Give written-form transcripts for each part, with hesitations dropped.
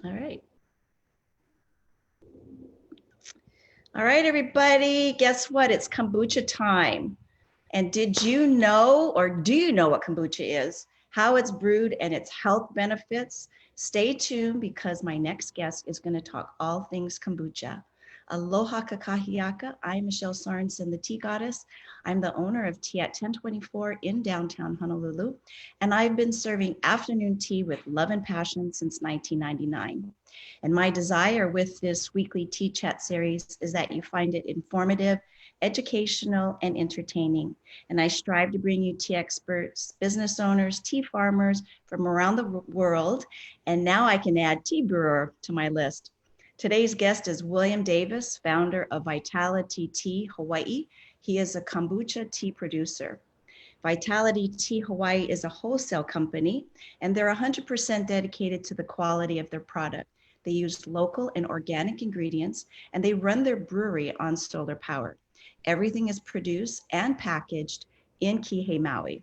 All right. All right, everybody. Guess what? It's kombucha time. And did you know, or do you know what kombucha is, how it's brewed, and its health benefits? Stay tuned because my next guest is going to talk all things kombucha. Aloha kakahiaka. I'm Michelle Sorensen, the tea goddess. I'm the owner of Tea at 1024 in downtown Honolulu, and I've been serving afternoon tea with love and passion since 1999. And my desire with this weekly tea chat series is that you find it informative, educational, and entertaining. And I strive to bring you tea experts, business owners, tea farmers from around the world. And now I can add tea brewer to my list. Today's guest is William Davis, founder of Vitalitea Hawaii. He is a kombucha tea producer. Vitalitea Hawaii is a wholesale company, and they're 100% dedicated to the quality of their product. They use local and organic ingredients, and they run their brewery on solar power. Everything is produced and packaged in Kihei, Maui.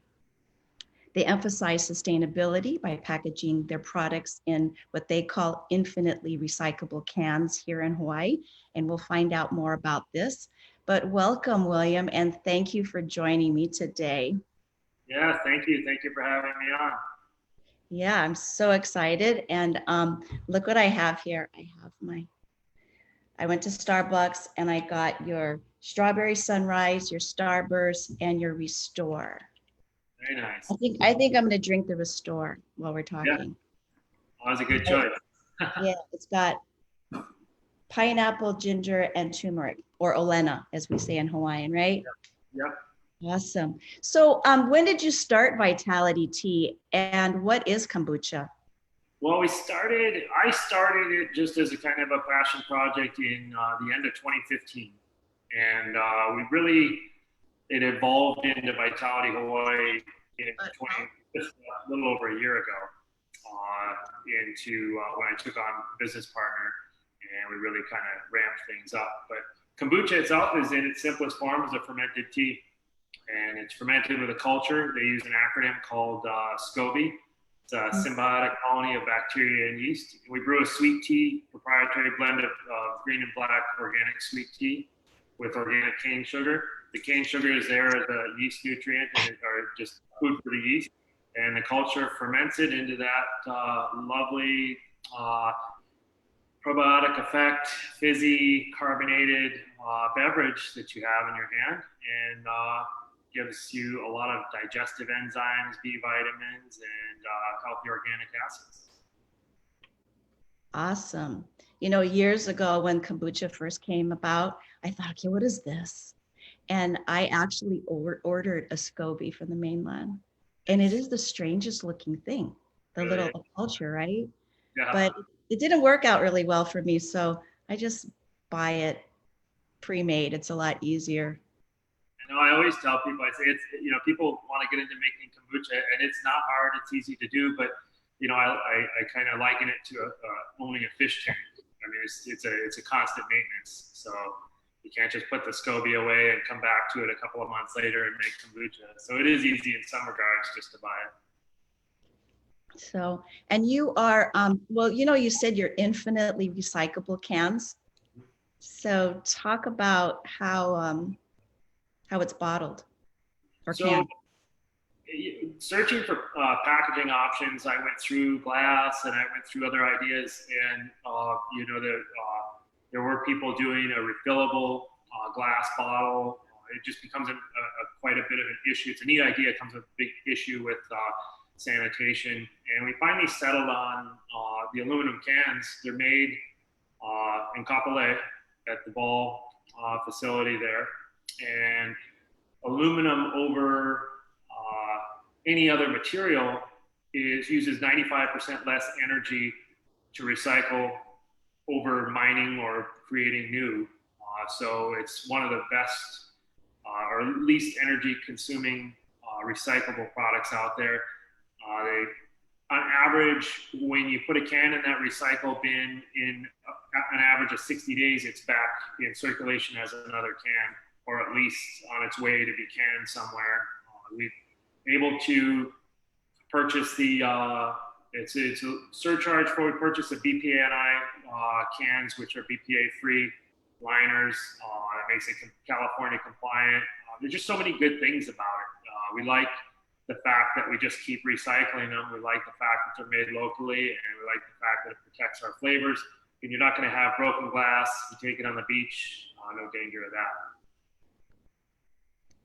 They emphasize sustainability by packaging their products in what they call infinitely recyclable cans here in Hawaii, and we'll find out more about this. But welcome, William, and thank you for joining me today. Yeah, thank you. Thank you for having me on. Yeah, I'm so excited. And look what I have here. I went to Starbucks and I got your strawberry sunrise, your starburst, and your restore. Very nice. I think I'm gonna drink the restore while we're Yeah, talking. that was a good choice. Yeah, it's got pineapple, ginger, and turmeric, or olena, as we say in Hawaiian, right? Yep. Awesome. So when did you start Vitality Tea and what is kombucha? Well, I started it just as a kind of a passion project in the end of 2015. And it evolved into Vitality Hawaii in 20, just a little over a year ago, when I took on a business partner and we really kind of ramped things up. But kombucha itself is in its simplest form as a fermented tea. And it's fermented with a culture. They use an acronym called SCOBY. It's a symbiotic colony of bacteria and yeast. We brew a sweet tea, proprietary blend of green and black organic sweet tea with organic cane sugar. The cane sugar is there as a yeast nutrient or just food for the yeast. And the culture ferments it into that lovely probiotic effect, fizzy, carbonated beverage that you have in your hand. And gives you a lot of digestive enzymes, B vitamins, and healthy organic acids. Awesome. You know, years ago when kombucha first came about, I thought, okay, what is this? And I actually ordered a SCOBY from the mainland. And it is the strangest looking thing, the Really? little culture, right? Yeah. But it didn't work out really well for me. So I just buy it pre-made. It's a lot easier. I always tell people, I say people want to get into making kombucha, and it's not hard. It's easy to do, but I kind of liken it to owning a fish tank. I mean, it's a constant maintenance. So you can't just put the SCOBY away and come back to it a couple of months later and make kombucha. So it is easy in some regards just to buy it. So, and you are, well, you said you're infinitely recyclable cans. So talk about how it's bottled or So canned. searching for packaging options, I went through glass and I went through other ideas, and there were people doing a refillable glass bottle. It just becomes quite a bit of an issue. It's a neat idea. It comes with a big issue with sanitation, and we finally settled on the aluminum cans. They're made in Kapolei at the Ball facility there, and aluminum over any other material uses 95% less energy to recycle over mining or creating new. So it's one of the best or least energy consuming recyclable products out there. On average, when you put a can in that recycle bin, in an average of 60 days, it's back in circulation as another can, or at least on its way to be canned somewhere. We've been able to purchase the It's a surcharge for we purchase of BPA-NI cans, which are BPA-free liners. That makes it California compliant. There's just so many good things about it. We like the fact that we just keep recycling them. We like the fact that they're made locally, and we like the fact that it protects our flavors. And you're not going to have broken glass. You take it on the beach, no danger of that.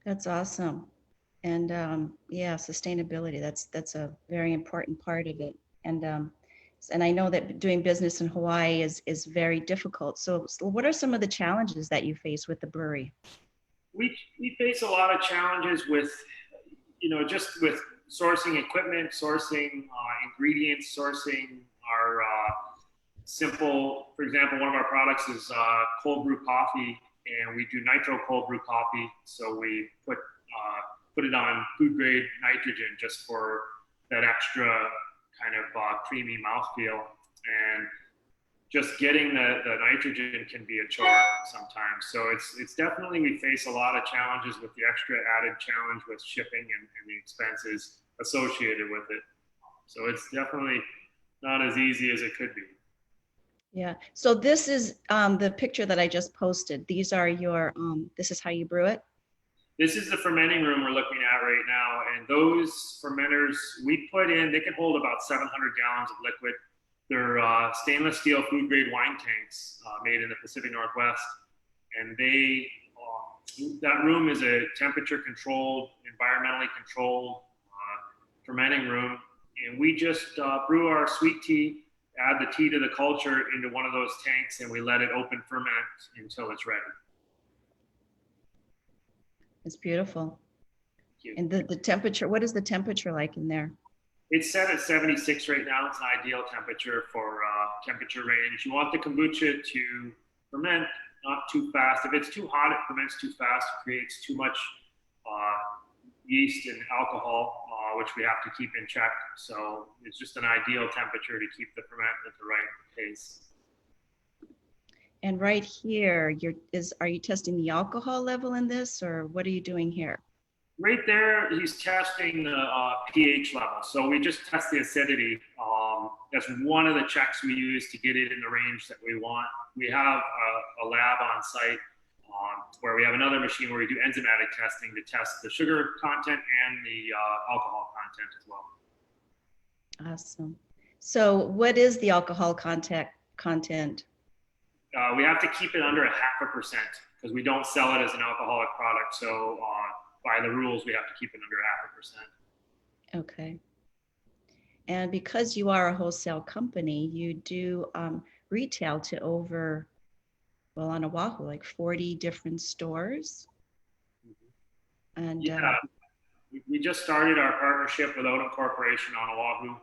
That's awesome. And yeah, sustainability, that's a very important part of it. And I know that doing business in Hawaii is very difficult. So what are some of the challenges that you face with the brewery? We face a lot of challenges with, just with sourcing equipment, sourcing ingredients, sourcing our simple, for example, one of our products is cold brew coffee, and we do nitro cold brew coffee. So we put it on food grade nitrogen just for that extra kind of creamy mouthfeel. And just getting the nitrogen can be a chore sometimes. So it's definitely, we face a lot of challenges with the extra added challenge with shipping and the expenses associated with it. So it's definitely not as easy as it could be. Yeah. So this is the picture that I just posted. These are your, this is how you brew it? This is the fermenting room we're looking at right now. And those fermenters we put in, they can hold about 700 gallons of liquid. They're stainless steel food grade wine tanks made in the Pacific Northwest. And they, that room is a temperature controlled, environmentally controlled fermenting room. And we just brew our sweet tea, add the tea to the culture into one of those tanks, and we let it open ferment until it's ready. It's beautiful. And the temperature, what is the temperature like in there? It's set at 76 right now. It's an ideal temperature for temperature range. You want the kombucha to ferment not too fast. If it's too hot, it ferments too fast, creates too much yeast and alcohol, which we have to keep in check. So it's just an ideal temperature to keep the ferment at the right pace. And right here, are you testing the alcohol level in this, or what are you doing here? Right there, he's testing the pH level. So we just test the acidity. That's one of the checks we use to get it in the range that we want. We have a lab on site where we have another machine where we do enzymatic testing to test the sugar content and the alcohol content as well. Awesome. So what is the alcohol content? We have to keep it under 0.5% because we don't sell it as an alcoholic product. So by the rules, we have to keep it under 0.5%. Okay. And because you are a wholesale company, you do retail to over, well, on Oahu, like 40 different stores. Mm-hmm. And yeah, we just started our partnership with Odom Corporation on Oahu.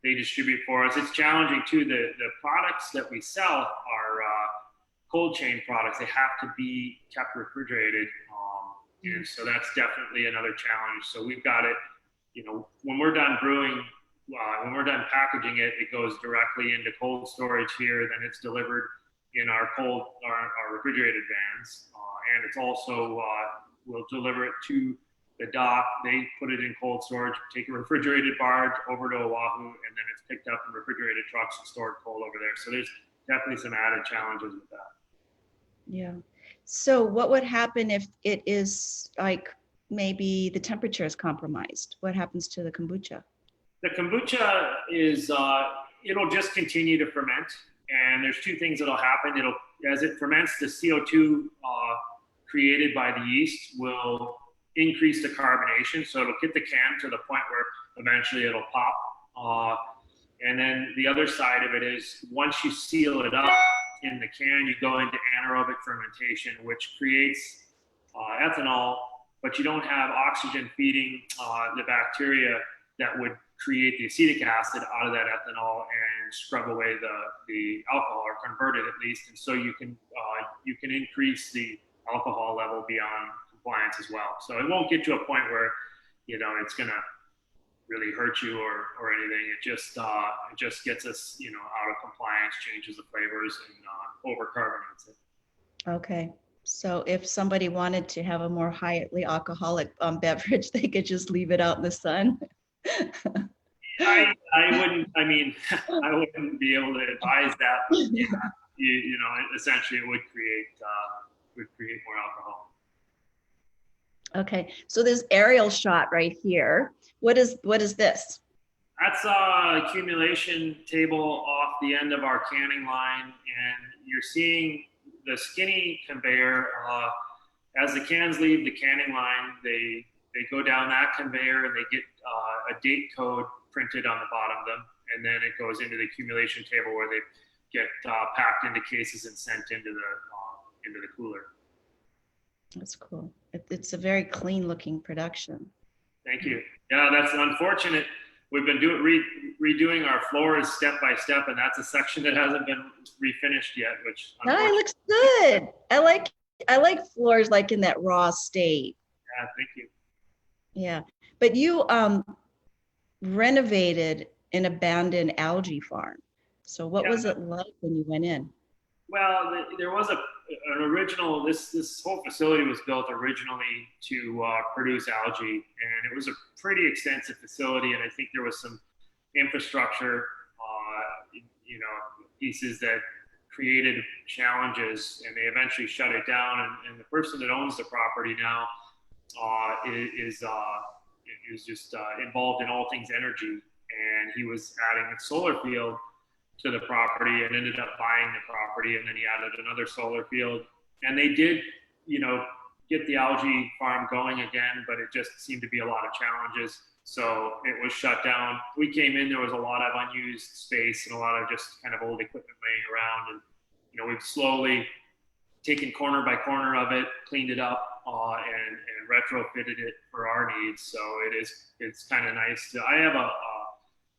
They distribute for us. It's challenging too. The products that we sell are cold chain products. They have to be kept refrigerated. And so that's definitely another challenge. So we've got it, when we're done brewing, when we're done packaging it, it goes directly into cold storage here. Then it's delivered in our refrigerated vans. And it's also, we'll deliver it to the dock. They put it in cold storage, take a refrigerated barge over to Oahu, and then it's picked up in refrigerated trucks and stored cold over there. So there's definitely some added challenges with that. Yeah. So what would happen if it is like maybe the temperature is compromised? What happens to the kombucha? The kombucha is, it'll just continue to ferment. And there's two things that'll happen. As it ferments, the CO2 created by the yeast will increase the carbonation. So it'll get the can to the point where eventually it'll pop. And then the other side of it is once you seal it up in the can, you go into anaerobic fermentation, which creates ethanol, but you don't have oxygen feeding the bacteria that would create the acetic acid out of that ethanol and scrub away the alcohol, or convert it at least. And so you can increase the alcohol level beyond compliance as well. So it won't get to a point where, it's going to really hurt you or anything. It just gets us, out of compliance, changes the flavors, and overcarbonates it. Okay. So if somebody wanted to have a more highly alcoholic beverage, they could just leave it out in the sun. I wouldn't, I mean, I wouldn't be able to advise that, but yeah, you know, essentially it would create more alcohol. Okay, so this aerial shot right here, what is this? That's a accumulation table off the end of our canning line, and you're seeing the skinny conveyor. As the cans leave the canning line, they go down that conveyor and they get a date code printed on the bottom of them, and then it goes into the accumulation table where they get packed into cases and sent into the cooler. That's cool. It's a very clean looking production. Thank you. Yeah, that's unfortunate. We've been redoing our floors step by step, and that's a section that hasn't been refinished yet. Which no, it looks good. I like floors like in that raw state. Yeah, thank you. Yeah, but you renovated an abandoned algae farm. So what was it like when you went in? Well, there was an original. This whole facility was built originally to produce algae, and it was a pretty extensive facility. And I think there was some infrastructure, you know, pieces that created challenges, and they eventually shut it down. And the person that owns the property now is just involved in all things energy, and he was adding a solar field to the property and ended up buying the property, and then he added another solar field, and they did, you know, get the algae farm going again, but it just seemed to be a lot of challenges, so it was shut down. We came in, there was a lot of unused space and a lot of just kind of old equipment laying around, and you know, we've slowly taken corner by corner of it, cleaned it up, and retrofitted it for our needs. So it's kind of nice. I have a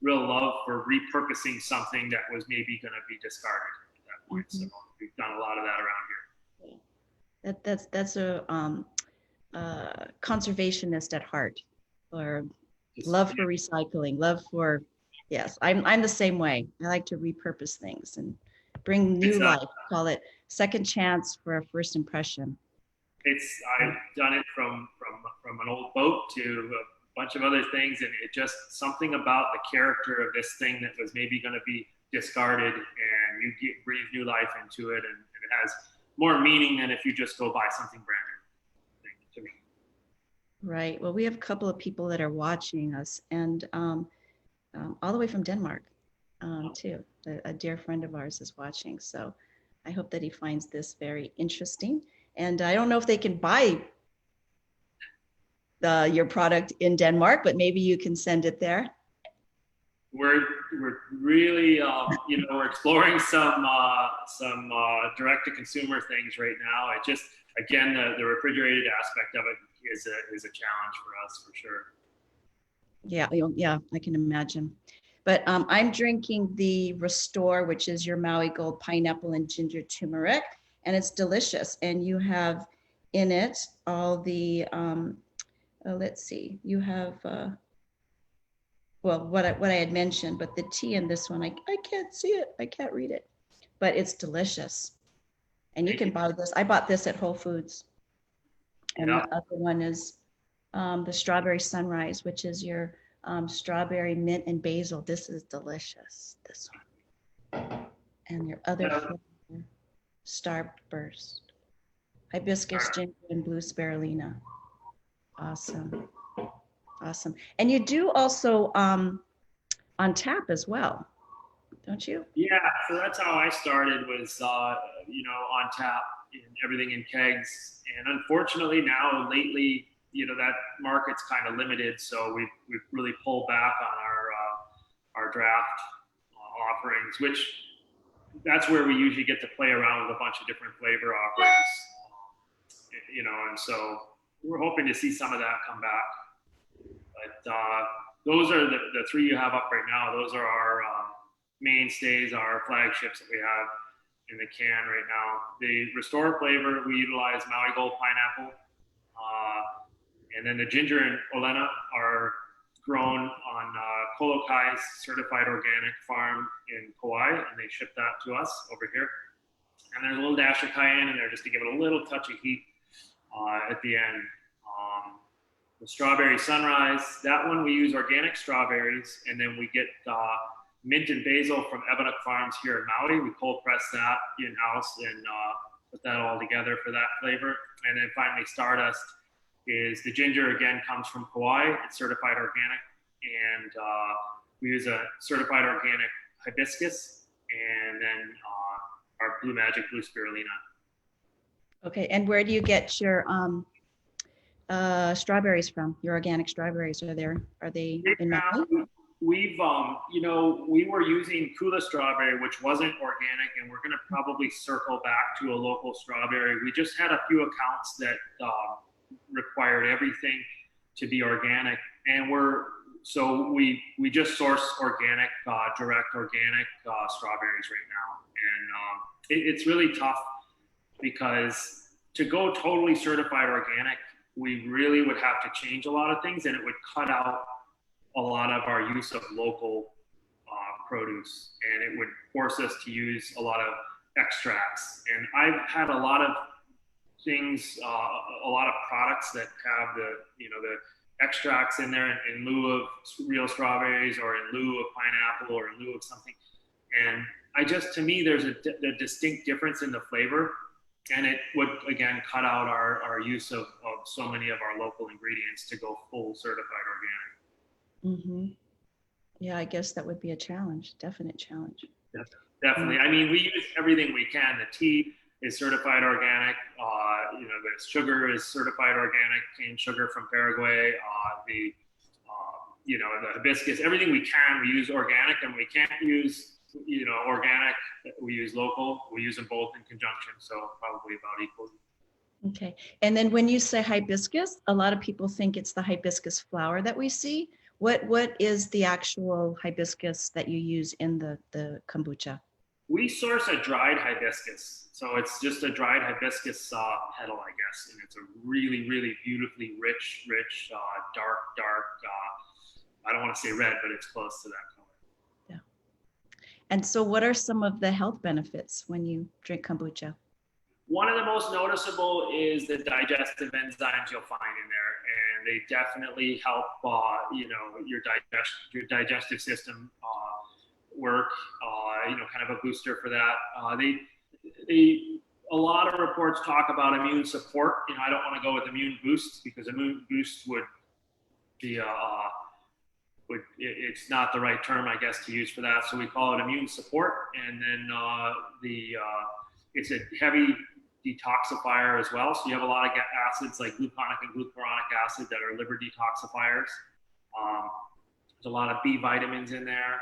real love for repurposing something that was maybe going to be discarded at that point. Mm-hmm. So we've done a lot of that around here. That's a conservationist at heart, or love for recycling, love for, yes, I'm the same way. I like to repurpose things and bring new life. Call it second chance for a first impression. I've done it from an old boat to a bunch of other things, and it just something about the character of this thing that was maybe going to be discarded, and you breathe new life into it, and it has more meaning than if you just go buy something brand new, to me. Right. Well, we have a couple of people that are watching us, and all the way from Denmark, too. A dear friend of ours is watching, so I hope that he finds this very interesting. And I don't know if they can buy your product in Denmark, but maybe you can send it there. We're really, you know, we're exploring some direct to consumer things right now. It just, again, the refrigerated aspect of it is a challenge for us, for sure. Yeah, I can imagine. But I'm drinking the Restore, which is your Maui Gold pineapple and ginger turmeric, and it's delicious. And you have in it all the, let's see, you have, well, what I had mentioned, but the tea in this one, I can't see it, I can't read it, but it's delicious. And you can buy this. I bought this at Whole Foods. And the other one is the Strawberry Sunrise, which is your strawberry, mint, and basil. This is delicious, this one. And your other flavor, Starburst, hibiscus, ginger, and blue spirulina. Awesome. And you do also on tap as well, don't you? Yeah, so that's how I started, was you know, on tap and everything in kegs. And unfortunately now lately, you know, that market's kind of limited, so we've really pulled back on our draft offerings, which that's where we usually get to play around with a bunch of different flavor offerings, you know, and so we're hoping to see some of that come back. But those are the three you have up right now. Those are our mainstays, our flagships that we have in the can right now. The Restore flavor, we utilize Maui Gold pineapple. And then the ginger and Olena are grown on Kolokai's certified organic farm in Kauai, and they ship that to us over here. And there's a little dash of cayenne in there just to give it a little touch of heat at the end. the strawberry sunrise. That one we use organic strawberries, and then we get mint and basil from Ebonic Farms here in Maui. We cold press that in-house and put that all together for that flavor. And then finally, Stardust is the ginger, again, comes from Hawaii. It's certified organic. And we use a certified organic hibiscus, and then our Blue Magic Blue Spirulina. Okay, and where do you get your strawberries from? Your organic strawberries, are they in Maui? We've, we were using Kula strawberry, which wasn't organic, and we're going to probably circle back to a local strawberry. We just had a few accounts that required everything to be organic, and we just source organic, direct organic strawberries right now, and it's really tough because to go totally certified organic, we really would have to change a lot of things, and it would cut out a lot of our use of local produce, and it would force us to use a lot of extracts. And I've had a lot of things, a lot of products that have the extracts in there in lieu of real strawberries, or in lieu of pineapple, or in lieu of something. And to me, there's a distinct difference in the flavor, and it would, again, cut out our use of so many of our local ingredients to go full certified organic. Mm-hmm. Yeah, I guess that would be a challenge, definite challenge. Definitely. I mean, we use everything we can. The tea is certified organic. The sugar is certified organic, cane sugar from Paraguay. The hibiscus, everything we can, we use organic, and we can't use, organic, we use local. We use them both in conjunction, so probably about equal. Okay. And then when you say hibiscus, a lot of people think it's the hibiscus flower that we see. What is the actual hibiscus that you use in the kombucha? We source a dried hibiscus. So it's just a dried hibiscus petal, I guess. And it's a really, really beautifully rich, dark, I don't want to say red, but it's close to that color. Yeah. And so what are some of the health benefits when you drink kombucha? One of the most noticeable is the digestive enzymes you'll find in there, and they definitely help, your digestive system work. Kind of a booster for that. A lot of reports talk about immune support. I don't want to go with immune boost, because immune boost would be it's not the right term, I guess, to use for that. So we call it immune support, and then it's a heavy detoxifier as well. So you have a lot of acids like gluconic and glucuronic acid that are liver detoxifiers. There's a lot of B vitamins in there.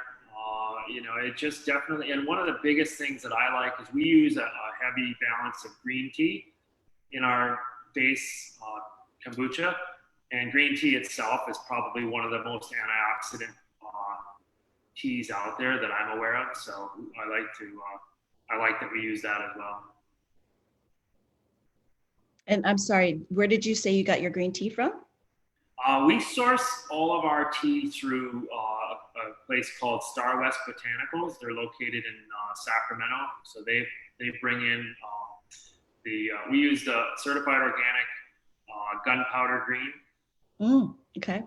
It just definitely, and one of the biggest things that I like is we use a heavy balance of green tea in our base kombucha. And green tea itself is probably one of the most antioxidant teas out there that I'm aware of. So I like that we use that as well. And I'm sorry, where did you say you got your green tea from? We source all of our tea through a place called Star West Botanicals. They're located in Sacramento. So they bring in we use the certified organic gunpowder green. Okay.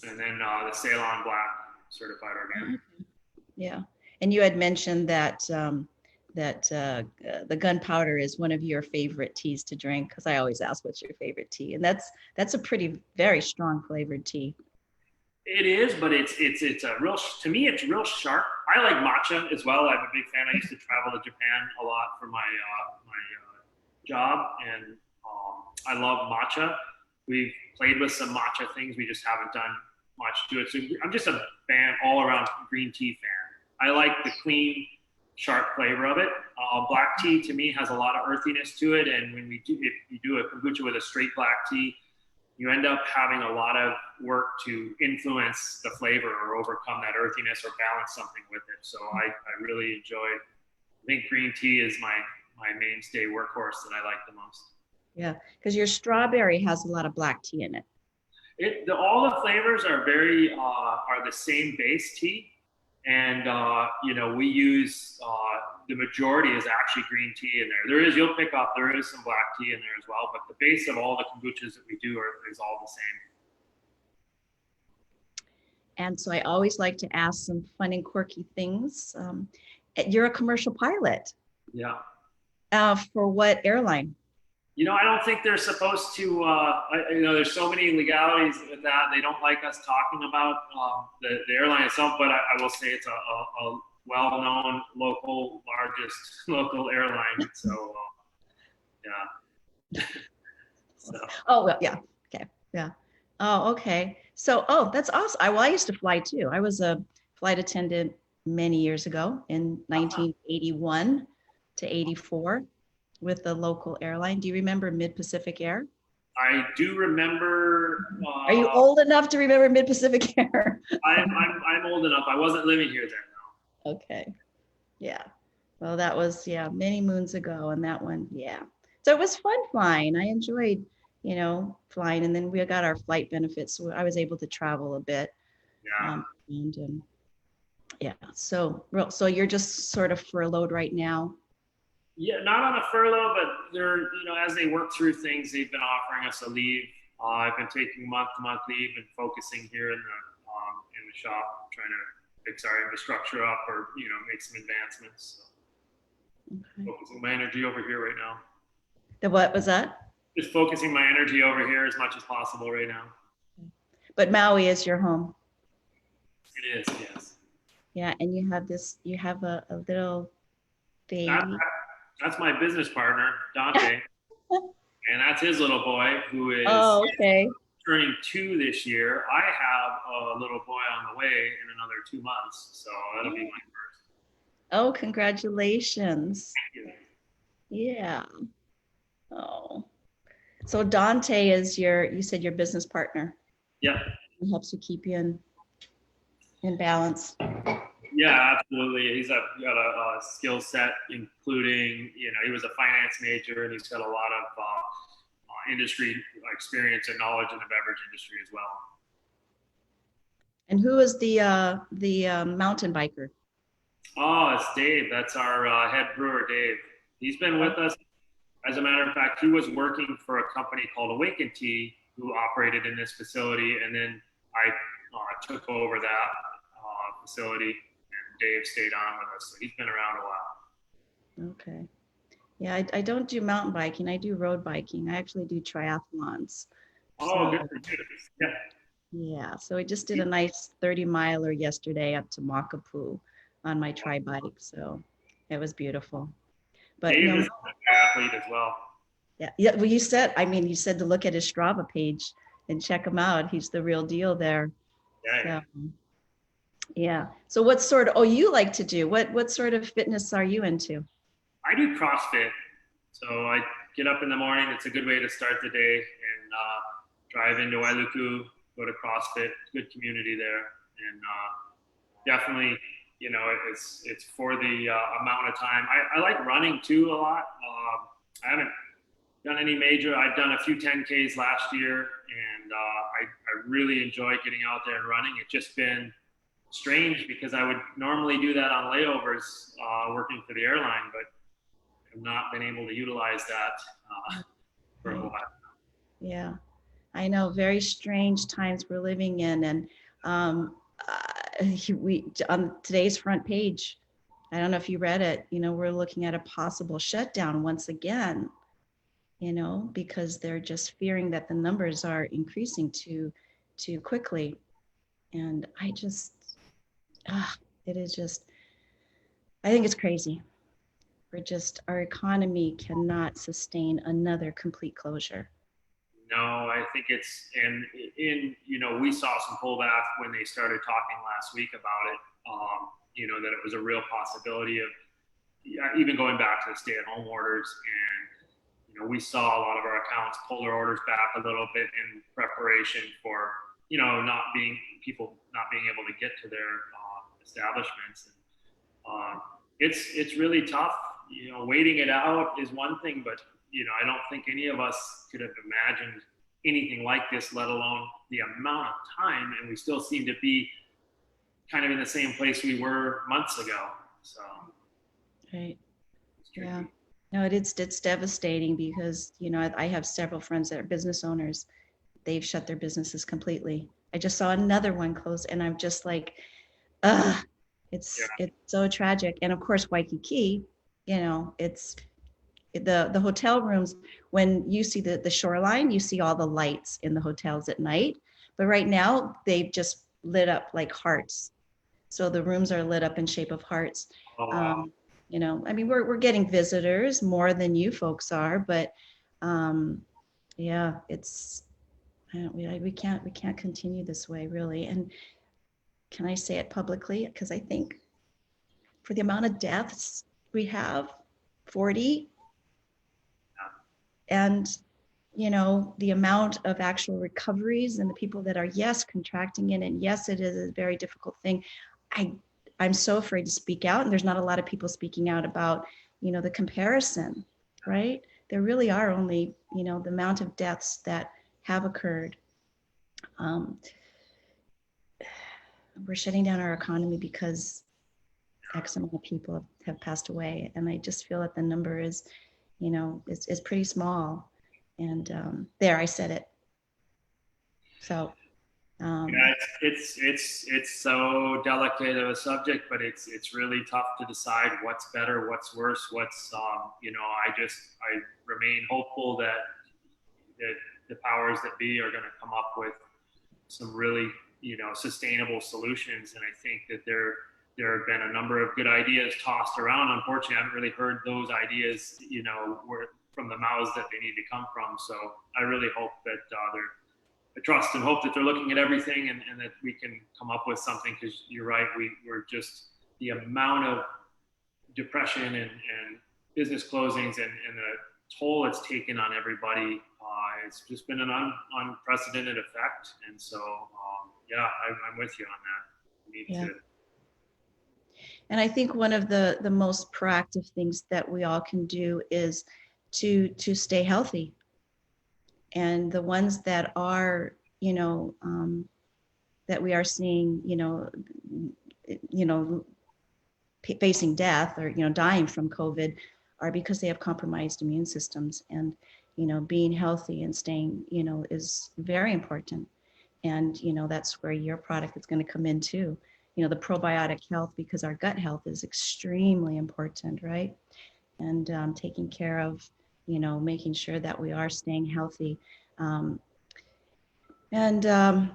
And then the Ceylon Black certified organic. Yeah. And you had mentioned that the gunpowder is one of your favorite teas to drink, because I always ask what's your favorite tea, and that's a very strong flavored tea. It is, but it's a real, to me, it's real sharp. I like matcha as well. I'm a big fan. I used to travel to Japan a lot for my job, and I love matcha. We've played with some matcha things. We just haven't done much to it. So I'm just a fan, all around green tea fan. I like the clean, sharp flavor of it. Black tea to me has a lot of earthiness to it, and if you do a kombucha with a straight black tea, you end up having a lot of work to influence the flavor or overcome that earthiness or balance something with it. So I really enjoy. I think green tea is my mainstay workhorse that I like the most. Yeah, because your strawberry has a lot of black tea in it. All the flavors are are the same base tea. And, we use the majority is actually green tea in there. There is some black tea in there as well, but the base of all the kombuchas that we do is all the same. And so I always like to ask some fun and quirky things. You're a commercial pilot. Yeah. For what airline? I don't think they're supposed to, there's so many legalities with that. They don't like us talking about the airline itself, but I will say it's a well-known largest local airline. So, yeah. So. Oh, well, yeah. Okay. Yeah. Oh, okay. So, that's awesome. I used to fly too. I was a flight attendant many years ago in 1981 to 84 with the local airline. Do you remember Mid-Pacific Air? I do remember. Are you old enough to remember Mid-Pacific Air? I'm old enough. I wasn't living here then, though. Okay. Yeah. Well, that was, many moons ago. And that one, yeah. So it was fun flying. I enjoyed, flying. And then we got our flight benefits. So I was able to travel a bit. Yeah. Yeah. So you're just sort of furloughed right now? Yeah, not on a furlough, but they're, as they work through things, they've been offering us a leave. I've been taking month-to-month leave and focusing here in the shop, trying to fix our infrastructure up or, make some advancements. So. Okay. Focusing my energy over here right now. The what was that? Just focusing my energy over here as much as possible right now. But Maui is your home. It is, yes. Yeah, and you have a little baby. That's my business partner, Dante. And that's his little boy who is turning 2 this year. I have a little boy on the way in another 2 months. So that'll be my first. Oh, congratulations. Thank you. Yeah. Oh. So Dante is you said your business partner. Yeah. He helps you keep you in balance. Yeah, absolutely. He's got a skill set, including, he was a finance major and he's got a lot of industry experience and knowledge in the beverage industry as well. And who is the mountain biker? Oh, it's Dave. That's our head brewer, Dave. He's been with us. As a matter of fact, he was working for a company called Awaken Tea, who operated in this facility, and then I took over that facility. Dave stayed on with us, so he's been around a while. Okay. Yeah, I don't do mountain biking. I do road biking. I actually do triathlons. Oh, good for you. Yeah. Yeah, so I just did a nice 30-miler yesterday up to Makapu on my tri-bike, so it was beautiful. But Dave is an athlete as well. Yeah. Well, you said to look at his Strava page and check him out. He's the real deal there. Yeah. So, yeah. So what sort of, you like to do? What sort of fitness are you into? I do CrossFit. So I get up in the morning. It's a good way to start the day and drive into Wailuku, go to CrossFit, good community there. And definitely, it's for the amount of time. I like running too a lot. I haven't done any major. I've done a few 10Ks last year and I really enjoy getting out there and running. It's just been strange because I would normally do that on layovers working for the airline, but I've not been able to utilize that for a while. Yeah, I know, very strange times we're living in. And we on today's front page, I don't know if you read it, we're looking at a possible shutdown once again, because they're just fearing that the numbers are increasing too quickly. And it is just, I think it's crazy. Our economy cannot sustain another complete closure. No, I think we saw some pullback when they started talking last week about it, that it was a real possibility of even going back to the stay-at-home orders. And, we saw a lot of our accounts pull their orders back a little bit in preparation for, people not being able to get to their establishments. And it's really tough. Waiting it out is one thing, but I don't think any of us could have imagined anything like this, let alone the amount of time. And we still seem to be kind of in the same place we were months ago. So Right. It's tricky. Yeah. No, it's devastating because, I have several friends that are business owners. They've shut their businesses completely. I just saw another one close and I'm just like, ugh, Yeah. it's so tragic. And of course, Waikiki, it's the hotel rooms, when you see the shoreline, you see all the lights in the hotels at night. But right now they've just lit up like hearts. So the rooms are lit up in shape of hearts. Oh, wow. Um, I mean, we're getting visitors more than you folks are, but yeah, it's I don't, we can't continue this way really. And can I say it publicly? Because I think for the amount of deaths we have, 40, and the amount of actual recoveries and the people that are, yes, contracting it, and yes, it is a very difficult thing. I I'm so afraid to speak out, and there's not a lot of people speaking out about the comparison, right? There really are only the amount of deaths that have occurred. Um, we're shutting down our economy because X amount of people have passed away, and I just feel that the number is pretty small. And there, I said it. So Yeah, it's so delicate of a subject, but it's really tough to decide what's better, what's worse, what's I remain hopeful that the powers that be are going to come up with some really sustainable solutions. And I think that there have been a number of good ideas tossed around. Unfortunately, I haven't really heard those ideas were from the mouths that they need to come from. So I really hope that I trust and hope that they're looking at everything, and that we can come up with something, because you're right, we're just, the amount of depression and business closings and the toll it's taken on everybody. It's just been an unprecedented effect. And so, yeah, I'm with you on that. We need yeah. to. And I think one of the most proactive things that we all can do is to stay healthy. And the ones that are, that we are seeing, facing death or dying from COVID, are because they have compromised immune systems. And being healthy and staying is very important. And that's where your product is going to come in too. The probiotic health, because our gut health is extremely important, right? And taking care of making sure that we are staying healthy. um, and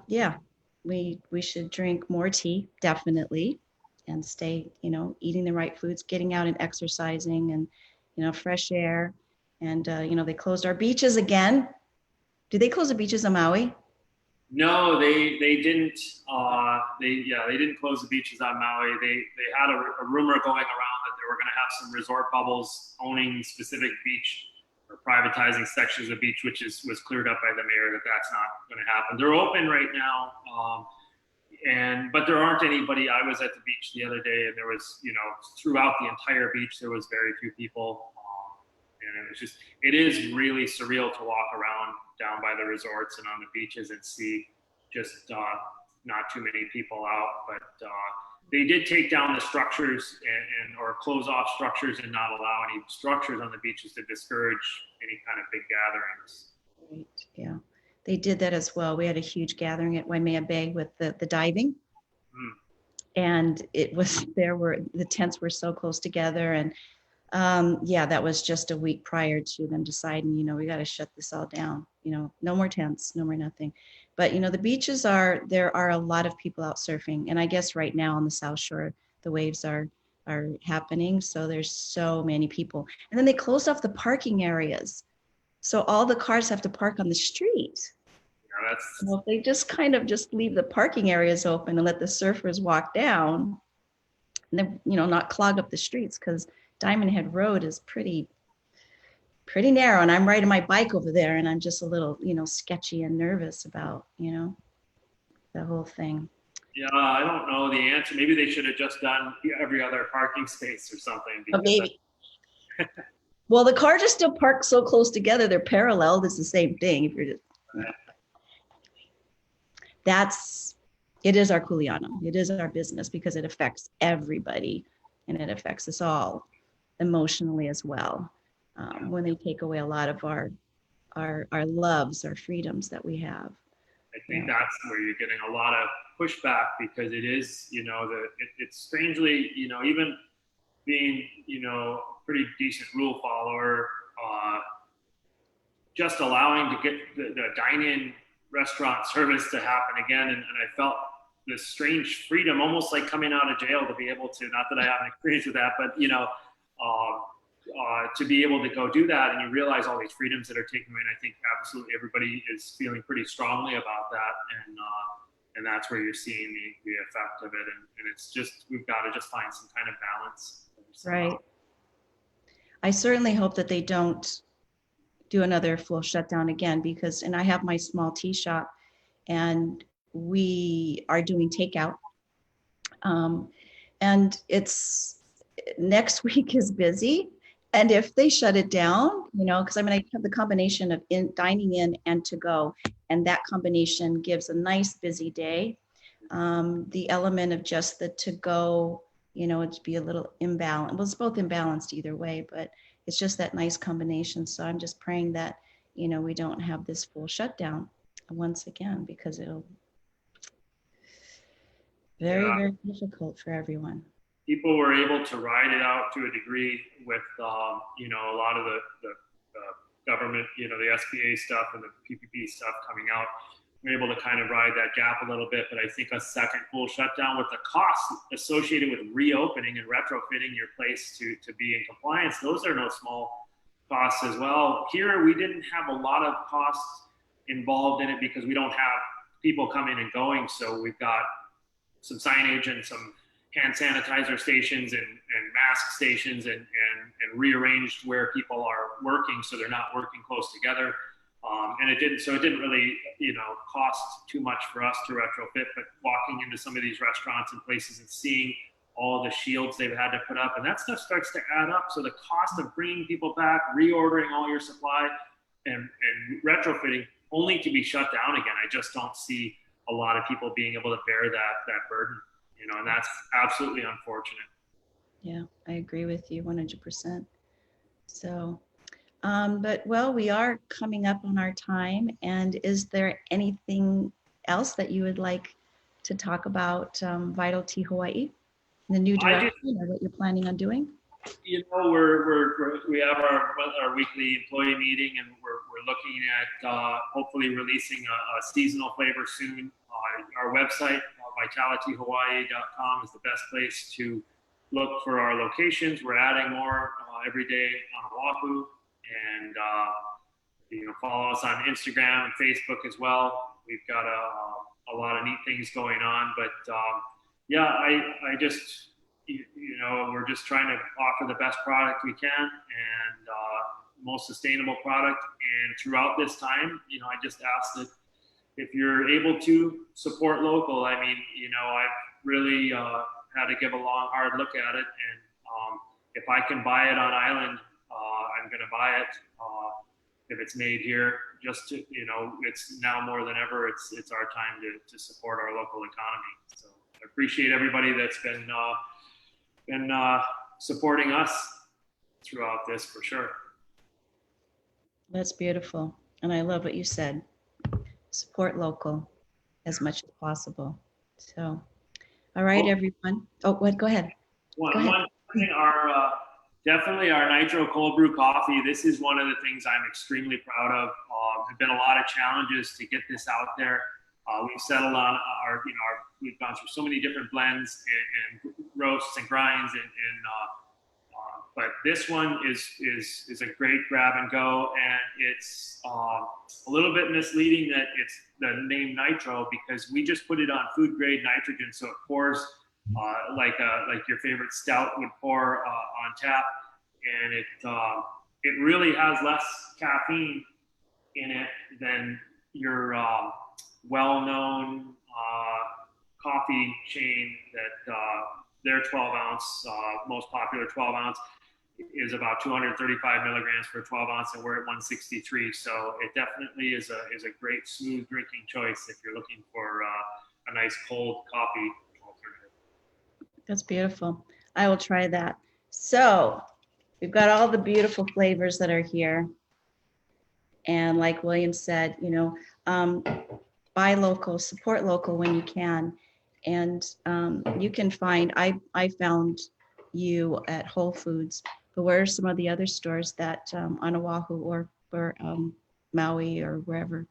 yeah, we should drink more tea, definitely, and stay, eating the right foods, getting out and exercising, and fresh air. And they closed our beaches again. Did they close the beaches on Maui? No, they didn't. They didn't close the beaches on Maui. They had a rumor going around that they were going to have some resort bubbles owning specific beach or privatizing sections of beach, which was cleared up by the mayor that that's not going to happen. They're open right now, but there aren't anybody. I was at the beach the other day, and there was throughout the entire beach there was very few people. And it is really surreal to walk around down by the resorts and on the beaches and see just not too many people out. But they did take down the structures or close off structures and not allow any structures on the beaches to discourage any kind of big gatherings. Right. Yeah, they did that as well. We had a huge gathering at Waimea Bay with the diving. And the tents were so close together. And yeah, that was just a week prior to them deciding, we got to shut this all down. No more tents, no more nothing. But the beaches there are a lot of people out surfing, and I guess right now on the South Shore the waves are happening, so there's so many people. And then they closed off the parking areas, so all the cars have to park on the street. Well, if they just kind of just leave the parking areas open and let the surfers walk down, and then not clog up the streets, because Diamond Head Road is pretty narrow, and I'm riding my bike over there, and I'm just a little, sketchy and nervous about, the whole thing. Yeah, I don't know the answer. Maybe they should have just done every other parking space or something. Maybe. Well, the cars are still parked so close together; they're parallel. It's the same thing. If you're just, it is our kuleana. It is our business because it affects everybody, and it affects us all. emotionally as well, when they take away a lot of our loves, our freedoms that we have. I think that's where you're getting a lot of pushback, because it is, it's strangely, even being, pretty decent rule follower, just allowing to get the dine-in restaurant service to happen again. And I felt this strange freedom, almost like coming out of jail, to be able to, not that I have an experience with that, but, to be able to go do that, and you realize all these freedoms that are taken away. And I think absolutely everybody is feeling pretty strongly about that. And that's where you're seeing the effect of it. And it's just, we've got to just find some kind of balance. Right. I certainly hope that they don't do another full shutdown again, because, and I have my small tea shop and we are doing takeout. And it's, next week is busy. And if they shut it down, because I have the combination of dining in and to go, and that combination gives a nice busy day. The element of just the to go, it'd be a little imbalanced. Well, it's both imbalanced either way, but it's just that nice combination. So I'm just praying that, we don't have this full shutdown once again, because it'll very difficult for everyone. People were able to ride it out to a degree with, a lot of the government, the SBA stuff and the PPP stuff coming out. We're able to kind of ride that gap a little bit, but I think a second full shutdown, with the costs associated with reopening and retrofitting your place to be in compliance, those are no small costs as well. Here, we didn't have a lot of costs involved in it because we don't have people coming and going. So we've got some signage and some hand sanitizer stations and mask stations and rearranged where people are working so they're not working close together. And it didn't really, cost too much for us to retrofit, but walking into some of these restaurants and places and seeing all the shields they've had to put up, and that stuff starts to add up. So the cost of bringing people back, reordering all your supply and retrofitting only to be shut down again, I just don't see a lot of people being able to bear that burden. And that's absolutely unfortunate. Yeah, I agree with you 100%. So, but we are coming up on our time. And is there anything else that you would like to talk about Vitalitea Hawaii, the new direction, or what you're planning on doing? We have our weekly employee meeting, and we're looking at hopefully releasing a seasonal flavor soon. Our website, VitaliTeaHawaii.com, is the best place to look for our locations. We're adding more every day on Oahu, and follow us on Instagram and Facebook as well. We've got a lot of neat things going on, but I just we're just trying to offer the best product we can, and most sustainable product. And throughout this time, I just ask that if you're able to support local. I mean, I've really had to give a long, hard look at it. And if I can buy it on island, I'm going to buy it. If it's made here, just to, it's now more than ever, it's our time to support our local economy. So I appreciate everybody that's been supporting us throughout this, for sure. That's beautiful. And I love what you said. Support local as much as possible. So, all right, everyone. Oh, what? Go ahead. One thing, definitely our nitro cold brew coffee. This is one of the things I'm extremely proud of. There've been a lot of challenges to get this out there. We've settled on we've gone through so many different blends and roasts and grinds, but this one is a great grab and go, and it's a little bit misleading that it's the name nitro, because we just put it on food grade nitrogen, so it pours like your favorite stout would pour on tap, and it really has less caffeine in it than your well-known coffee chain that their 12-ounce, most popular 12-ounce, is about 235 milligrams per 12 ounce, and we're at 163. So it definitely is a great smooth drinking choice if you're looking for a nice cold coffee alternative. That's beautiful. I will try that. So We've got all the beautiful flavors that are here. And like William said, buy local, support local when you can. And you can find, I found you at Whole Foods, but where are some of the other stores that on Oahu or Maui or wherever?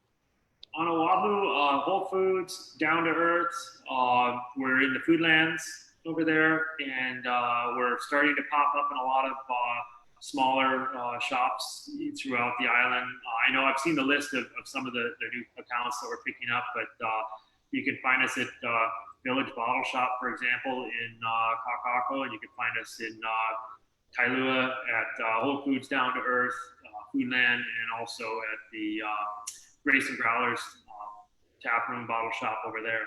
On Oahu, Whole Foods, Down to Earth. We're in the Foodlands over there, and we're starting to pop up in a lot of smaller shops throughout the island. I know I've seen the list of some of the new accounts that we're picking up, but you can find us at Village Bottle Shop, for example, in Kakako, and you can find us in Kailua at Whole Foods, Down to Earth, Foodland, and also at the Grace and Growlers tap room bottle shop over there.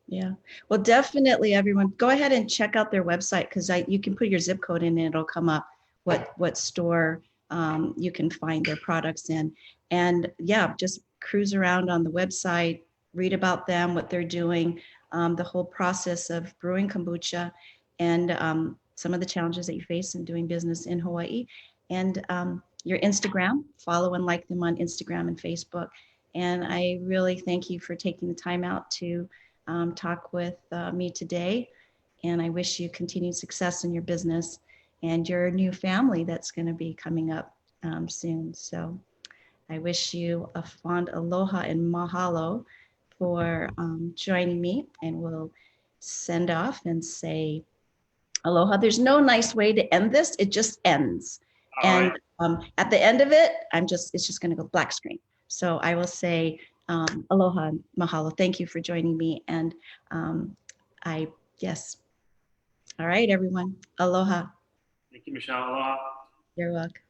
Yeah, well, definitely everyone go ahead and check out their website, because you can put your zip code in and it'll come up what store you can find their products in. And yeah, just cruise around on the website, read about them, what they're doing, the whole process of brewing kombucha, and some of the challenges that you face in doing business in Hawaii. And your Instagram, follow and like them on Instagram and Facebook. And I really thank you for taking the time out to talk with me today. And I wish you continued success in your business and your new family that's going to be coming up soon. So I wish you a fond aloha and mahalo for joining me, and we'll send off and say aloha. There's no nice way to end this. It just ends. All And right. at the end of it, it's just going to go black screen. So I will say aloha and mahalo. Thank you for joining me. And yes. All right, everyone. Aloha. Thank you, Michelle. Aloha. You're welcome.